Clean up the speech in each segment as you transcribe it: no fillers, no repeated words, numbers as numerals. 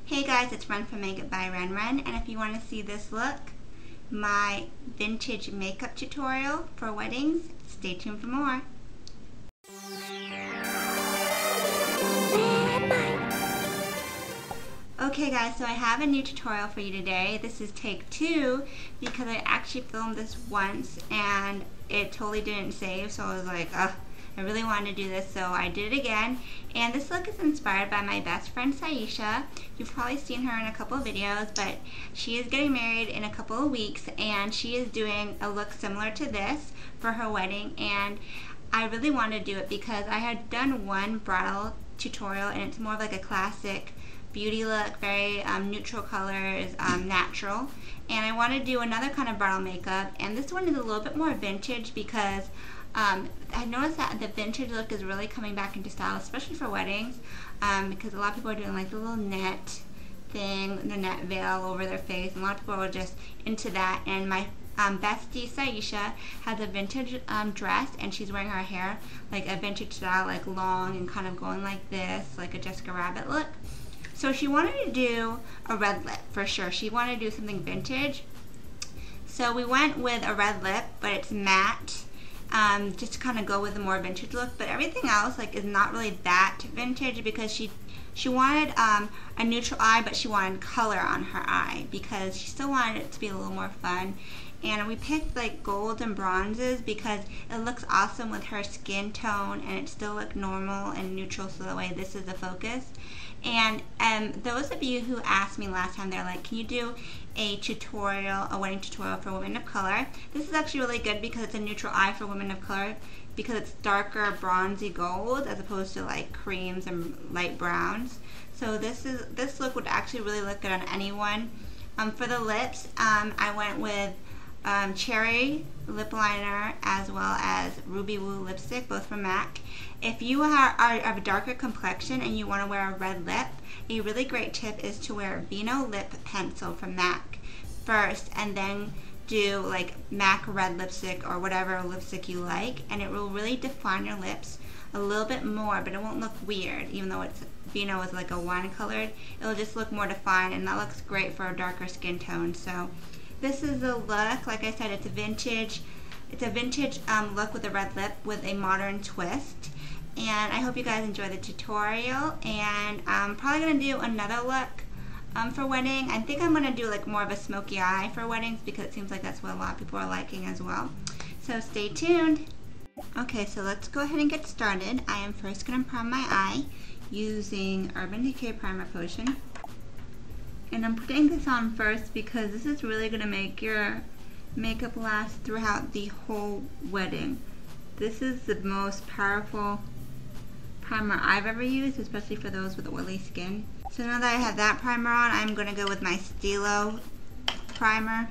Hey guys, it's Ren from Makeup by Ren, and if you want to see this look, my vintage makeup tutorial for weddings, stay tuned for more. Okay guys, so I have a new tutorial for you today. This is take 2 because I actually filmed this once and it totally didn't save, so I was like, ugh. I really wanted to do this, so I did it again. And this look is inspired by my best friend Saiesha. You've probably seen her in a couple of videos, but she is getting married in a couple of weeks and she is doing a look similar to this for her wedding. And I really wanted to do it because I had done one bridal tutorial and it's more of like a classic beauty look, very neutral colors, natural. And I want to do another kind of bridal makeup, and this one is a little bit more vintage because I noticed that the vintage look is really coming back into style, especially for weddings, because a lot of people are doing like the little net thing, the net veil over their face, and a lot of people are just into that. And my bestie Saiesha has a vintage dress, and she's wearing her hair like a vintage style, like long and kind of going like this, like a Jessica Rabbit look. So she wanted to do a red lip for sure. She wanted to do something vintage. So we went with a red lip, but it's matte. Just to kind of go with a more vintage look, but everything else like is not really that vintage because she wanted a neutral eye, but she wanted color on her eye because she still wanted it to be a little more fun. And we picked like golds and bronzes because it looks awesome with her skin tone and it still looked normal and neutral, so that way this is the focus. And those of you who asked me last time, they're like, can you do a tutorial, a wedding tutorial for women of color? This is actually really good because it's a neutral eye for women of color because it's darker bronzy gold as opposed to like creams and light browns. So this look would actually really look good on anyone. For the lips, I went with cherry lip liner as well as Ruby Woo lipstick, both from MAC. If you are of a darker complexion and you want to wear a red lip, a really great tip is to wear Vino lip pencil from MAC first and then do like MAC red lipstick or whatever lipstick you like, and it will really define your lips a little bit more, but it won't look weird. Even though it's Vino is like a wine colored, it'll just look more defined, and that looks great for a darker skin tone. So this is the look. Like I said, it's a vintage look with a red lip with a modern twist. And I hope you guys enjoy the tutorial, and I'm probably going to do another look for wedding. I think I'm going to do like more of a smoky eye for weddings because it seems like that's what a lot of people are liking as well. So stay tuned. Okay, so let's go ahead and get started. I am first going to prime my eye using Urban Decay Primer Potion. And I'm putting this on first because this is really going to make your makeup last throughout the whole wedding. This is the most powerful primer I've ever used, especially for those with oily skin. So now that I have that primer on, I'm going to go with my Stilo primer.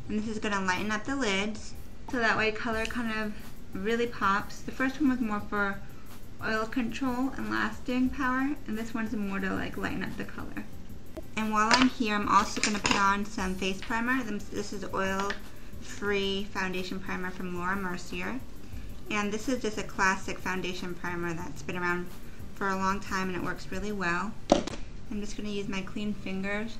And this is going to lighten up the lids, so that way color kind of really pops. The first one was more for oil control and lasting power, and this one's more to like lighten up the color. And while I'm here, I'm also going to put on some face primer. This is oil-free foundation primer from Laura Mercier. And this is just a classic foundation primer that's been around for a long time and it works really well. I'm just going to use my clean fingers.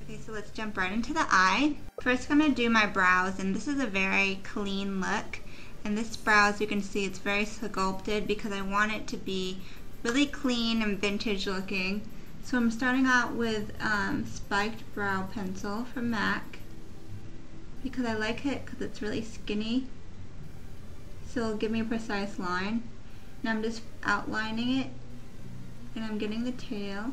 Okay, so let's jump right into the eye. First I'm going to do my brows, and this is a very clean look. And this brow, as you can see, it's very sculpted because I want it to be really clean and vintage looking. So I'm starting out with spiked brow pencil from MAC because I like it because it's really skinny. So it'll give me a precise line. Now I'm just outlining it, and I'm getting the tail.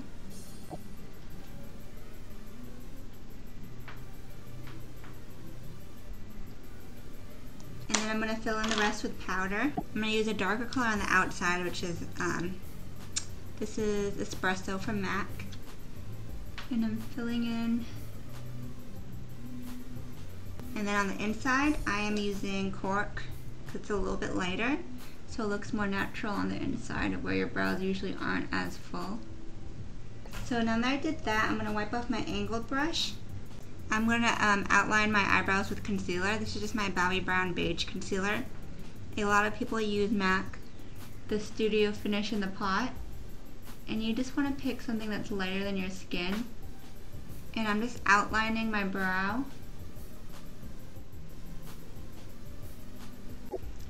And then I'm going to fill in the rest with powder. I'm going to use a darker color on the outside, which is, this is Espresso from MAC. And I'm filling in. And then on the inside, I am using Cork. It's a little bit lighter, so it looks more natural on the inside of where your brows usually aren't as full. So now that I did that, I'm going to wipe off my angled brush. I'm going to outline my eyebrows with concealer. This is just my Bowie Brown Beige Concealer. A lot of people use MAC, the Studio Finish in the Pot. and you just want to pick something that's lighter than your skin. And I'm just outlining my brow.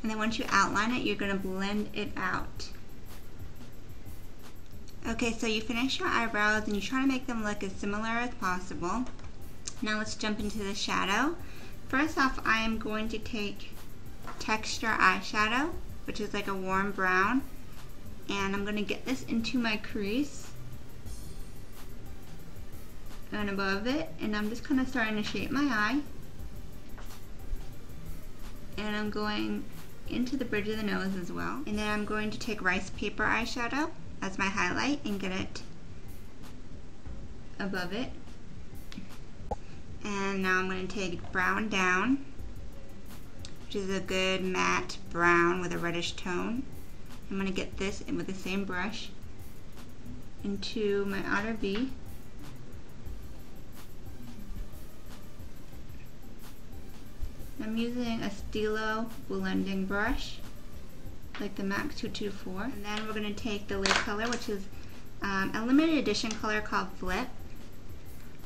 And then once you outline it, you're going to blend it out. Okay, so you finish your eyebrows and you try to make them look as similar as possible. Now let's jump into the shadow. First off, I am going to take texture eyeshadow, which is like a warm brown, and I'm going to get this into my crease and above it, and I'm just kind of starting to shape my eye, and I'm going into the bridge of the nose as well. And then I'm going to take rice paper eyeshadow as my highlight and get it above it. And now I'm going to take brown down, which is a good matte brown with a reddish tone. I'm going to get this in with the same brush into my outer V. I'm using a Stilo blending brush, like the MAC 224. And then we're going to take the lid color, which is a limited edition color called Flip.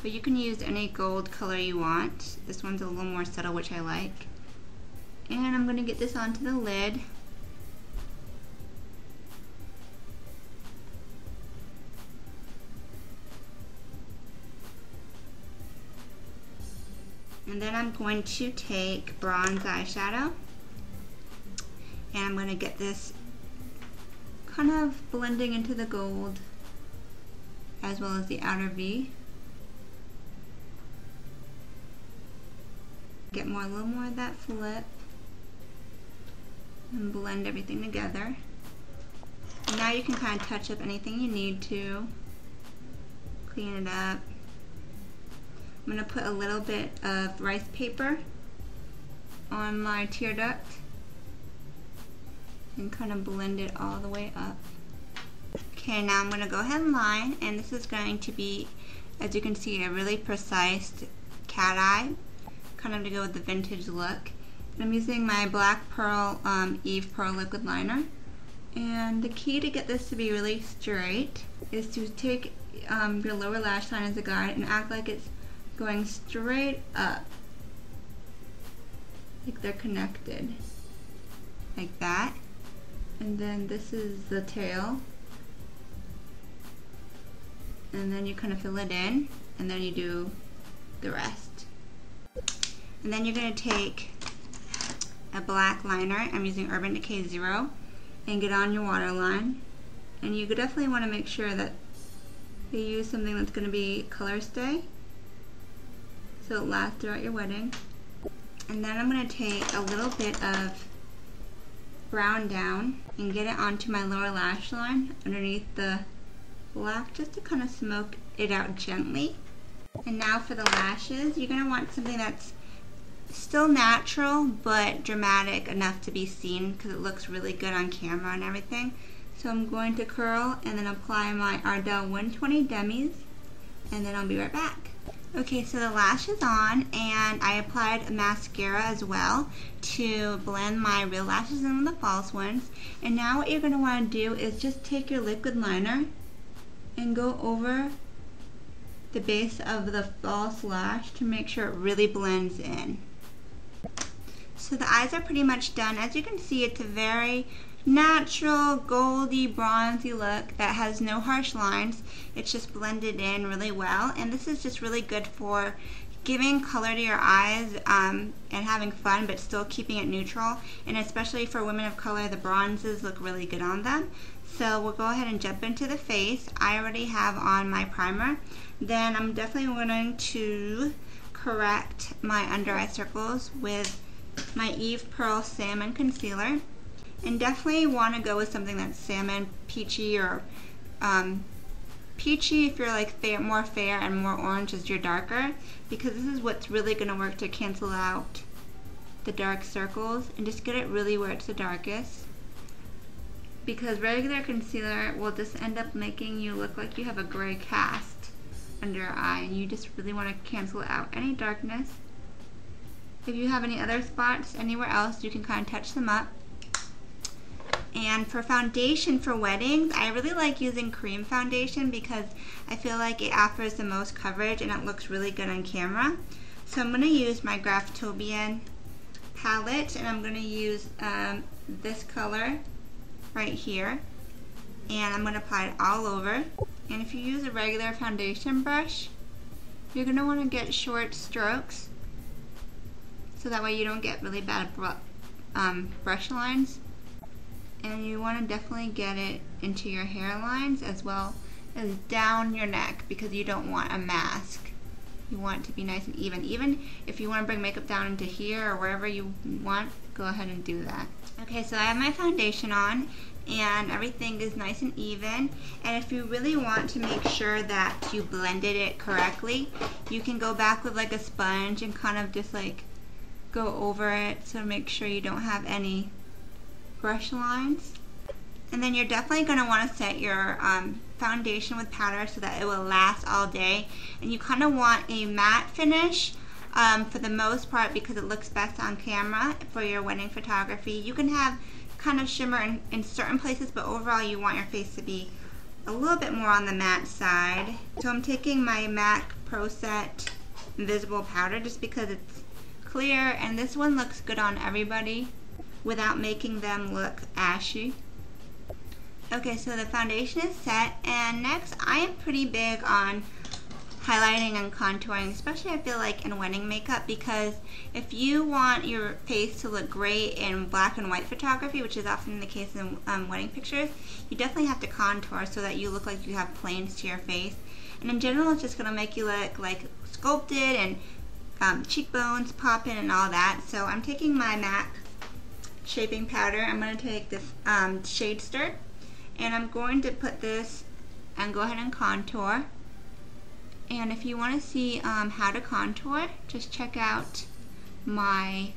But you can use any gold color you want. This one's a little more subtle, which I like. And I'm going to get this onto the lid. And then I'm going to take bronze eyeshadow. And I'm going to get this kind of blending into the gold as well as the outer V. Get a little more of that flip and blend everything together. And now you can kind of touch up anything you need to, clean it up. I'm going to put a little bit of rice paper on my tear duct and kind of blend it all the way up. Okay, now I'm going to go ahead and line, and this is going to be, as you can see, a really precise cat eye, kind of to go with the vintage look. And I'm using my Black Pearl Eve Pearl liquid liner. And the key to get this to be really straight is to take your lower lash line as a guide and act like it's going straight up, like they're connected, like that. And then this is the tail, and then you kind of fill it in, and then you do the rest. And then you're going to take a black liner, I'm using Urban Decay 0, and get on your waterline. And you definitely want to make sure that you use something that's going to be color stay, so it lasts throughout your wedding. And then I'm going to take a little bit of brown down and get it onto my lower lash line underneath the black, just to kind of smoke it out gently. And now for the lashes, you're going to want something that's still natural but dramatic enough to be seen, because it looks really good on camera and everything. So I'm going to curl and then apply my Ardell 120 Demis, and then I'll be right back. Okay, so the lash is on, and I applied a mascara as well to blend my real lashes in with the false ones. And now what you're going to want to do is just take your liquid liner and go over the base of the false lash to make sure it really blends in. So the eyes are pretty much done. As you can see, it's a very natural, goldy, bronzy look that has no harsh lines. It's just blended in really well, and this is just really good for giving color to your eyes and having fun, but still keeping it neutral. And especially for women of color, the bronzes look really good on them. So we'll go ahead and jump into the face. I already have on my primer. Then I'm definitely going to correct my under eye circles with my Eve Pearl Salmon Concealer. And definitely want to go with something that's salmon, peachy, or peachy if you're like more fair, and more orange as you're darker, because this is what's really going to work to cancel out the dark circles and just get it really where it's the darkest. Because regular concealer will just end up making you look like you have a gray cast under your eye, and you just really want to cancel out any darkness. If you have any other spots anywhere else, you can kind of touch them up. And for foundation for weddings, I really like using cream foundation because I feel like it offers the most coverage and it looks really good on camera. So I'm going to use my Graftobian palette, and I'm going to use this color right here, and I'm going to apply it all over. And if you use a regular foundation brush, you're going to want to get short strokes so that way you don't get really bad brush lines. And you want to definitely get it into your hairlines as well as down your neck, because you don't want a mask. You want it to be nice and even. Even if you want to bring makeup down into here or wherever you want, go ahead and do that. Okay, so I have my foundation on and everything is nice and even. And if you really want to make sure that you blended it correctly, you can go back with like a sponge and kind of just like go over it, so make sure you don't have any brush lines. And then you're definitely going to want to set your foundation with powder so that it will last all day. And you kind of want a matte finish for the most part because it looks best on camera for your wedding photography. You can have kind of shimmer in certain places, but overall you want your face to be a little bit more on the matte side. So I'm taking my MAC Pro Set Invisible Powder just because it's clear, and this one looks good on everybody without making them look ashy. Okay, so the foundation is set, and next I am pretty big on highlighting and contouring, especially I feel like in wedding makeup, because if you want your face to look great in black and white photography, which is often the case in wedding pictures, you definitely have to contour so that you look like you have planes to your face. And in general, it's just going to make you look like sculpted and cheekbones popping and all that. So I'm taking my MAC shaping powder. I'm going to take this Shade Stir, and I'm going to put this and go ahead and contour. And if you want to see how to contour, just check out my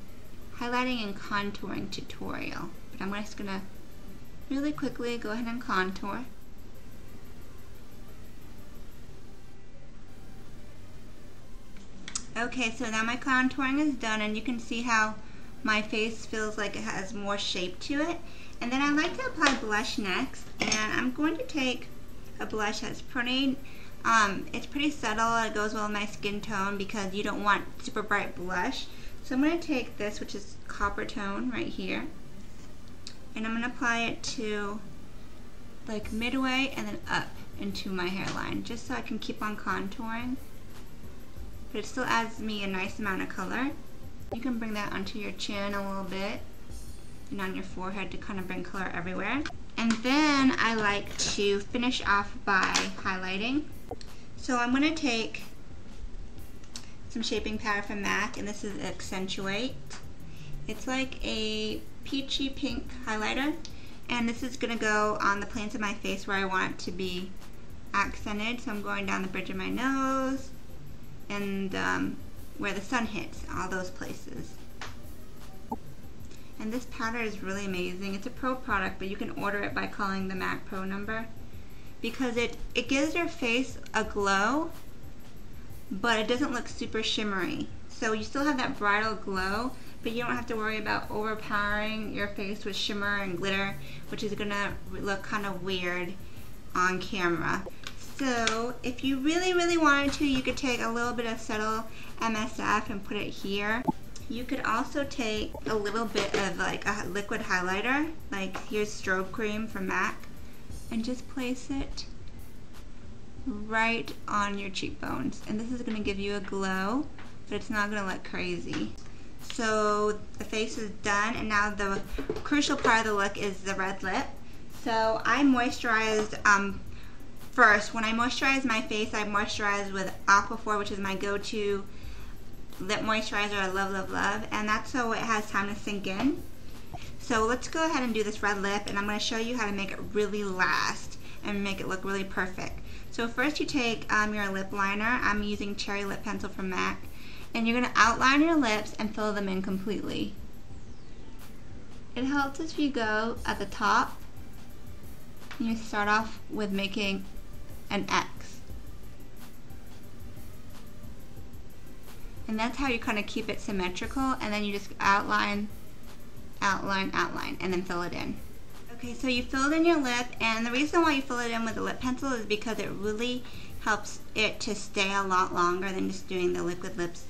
highlighting and contouring tutorial. But I'm just going to really quickly go ahead and contour. Okay, so now my contouring is done, and you can see how my face feels like it has more shape to it. And then I like to apply blush next, and I'm going to take a blush that's pretty, it's pretty subtle. It goes well with my skin tone because you don't want super bright blush. So I'm going to take this, which is Copper Tone right here, and I'm going to apply it to like midway and then up into my hairline, just so I can keep on contouring. But it still adds me a nice amount of color. You can bring that onto your chin a little bit and on your forehead to kind of bring color everywhere. And then I like to finish off by highlighting. So I'm going to take some shaping powder from MAC, and this is Accentuate. It's like a peachy pink highlighter, and this is going to go on the planes of my face where I want it to be accented. So I'm going down the bridge of my nose and where the sun hits, all those places. And this powder is really amazing. It's a pro product, but you can order it by calling the MAC Pro number, because it gives your face a glow, but it doesn't look super shimmery. So you still have that bridal glow, but you don't have to worry about overpowering your face with shimmer and glitter, which is gonna look kind of weird on camera. So if you really wanted to, you could take a little bit of subtle MSF and put it here. You could also take a little bit of like a liquid highlighter, like here's Strobe Cream from MAC, and just place it right on your cheekbones. And this is going to give you a glow, but it's not going to look crazy. So the face is done, and now the crucial part of the look is the red lip. So I moisturized first. When I moisturize my face, I moisturize with Aquaphor, which is my go-to lip moisturizer I love, and that's so it has time to sink in. So let's go ahead and do this red lip, and I'm going to show you how to make it really last and make it look really perfect. So first you take your lip liner. I'm using Cherry Lip Pencil from MAC, and you're going to outline your lips and fill them in completely. It helps if you go at the top and you start off with making an X. And that's how you kind of keep it symmetrical, and then you just outline, and then fill it in. Okay, so you filled in your lip, and the reason why you fill it in with a lip pencil is because it really helps it to stay a lot longer than just doing the liquid lips,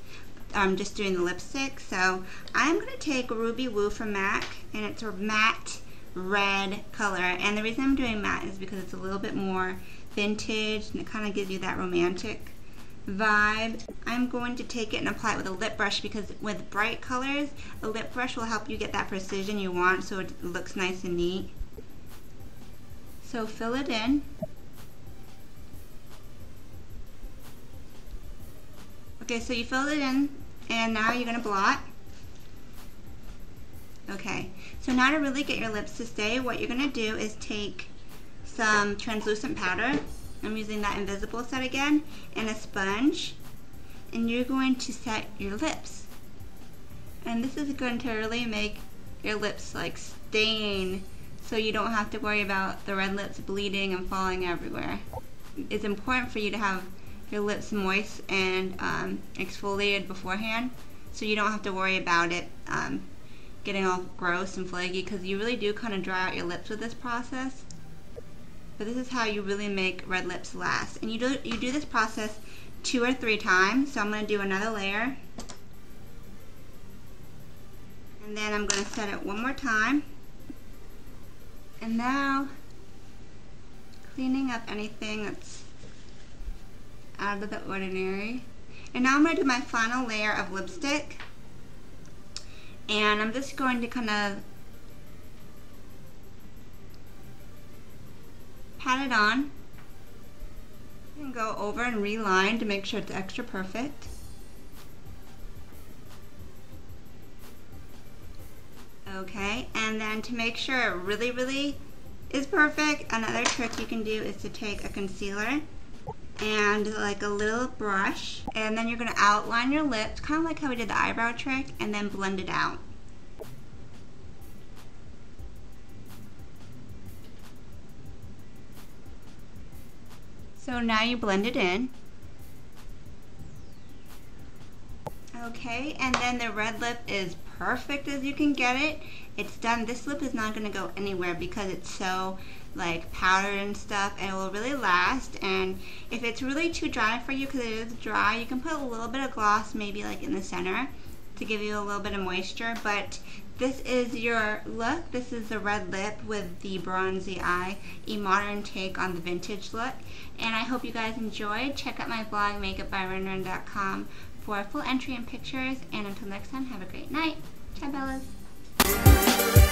just doing the lipstick. So I'm going to take Ruby Woo from MAC, and it's a matte red color, and the reason I'm doing matte is because it's a little bit more vintage, and it kind of gives you that romantic vibe. I'm going to take it and apply it with a lip brush, because with bright colors, a lip brush will help you get that precision you want so it looks nice and neat. So fill it in. Okay, so you filled it in, and now you're going to blot. Okay, so now to really get your lips to stay, what you're going to do is take some translucent powder. I'm using that invisible set again, and a sponge, and you're going to set your lips. And this is going to really make your lips like stain, so you don't have to worry about the red lips bleeding and falling everywhere. It's important for you to have your lips moist and exfoliated beforehand, so you don't have to worry about it getting all gross and flaky, because you really do kind of dry out your lips with this process. But this is how you really make red lips last. And you do this process 2 or 3 times. So I'm going to do another layer. And then I'm going to set it one more time. And now, cleaning up anything that's out of the ordinary. And now I'm going to do my final layer of lipstick. And I'm just going to kind of pat it on and go over and reline to make sure it's extra perfect. Okay, and then to make sure it really is perfect, another trick you can do is to take a concealer and like a little brush, and then you're going to outline your lips, kind of like how we did the eyebrow trick, and then blend it out. So now you blend it in. Okay, and then the red lip is perfect as you can get it. It's done. This lip is not going to go anywhere because it's so like powdered and stuff, and it will really last. And if it's really too dry for you, because it is dry, you can put a little bit of gloss maybe like in the center to give you a little bit of moisture. But this is your look. This is the red lip with the bronzy eye, a modern take on the vintage look. And I hope you guys enjoyed. Check out my blog, makeupbyrenren.com, for a full entry and pictures. And until next time, have a great night. Ciao, Bellas.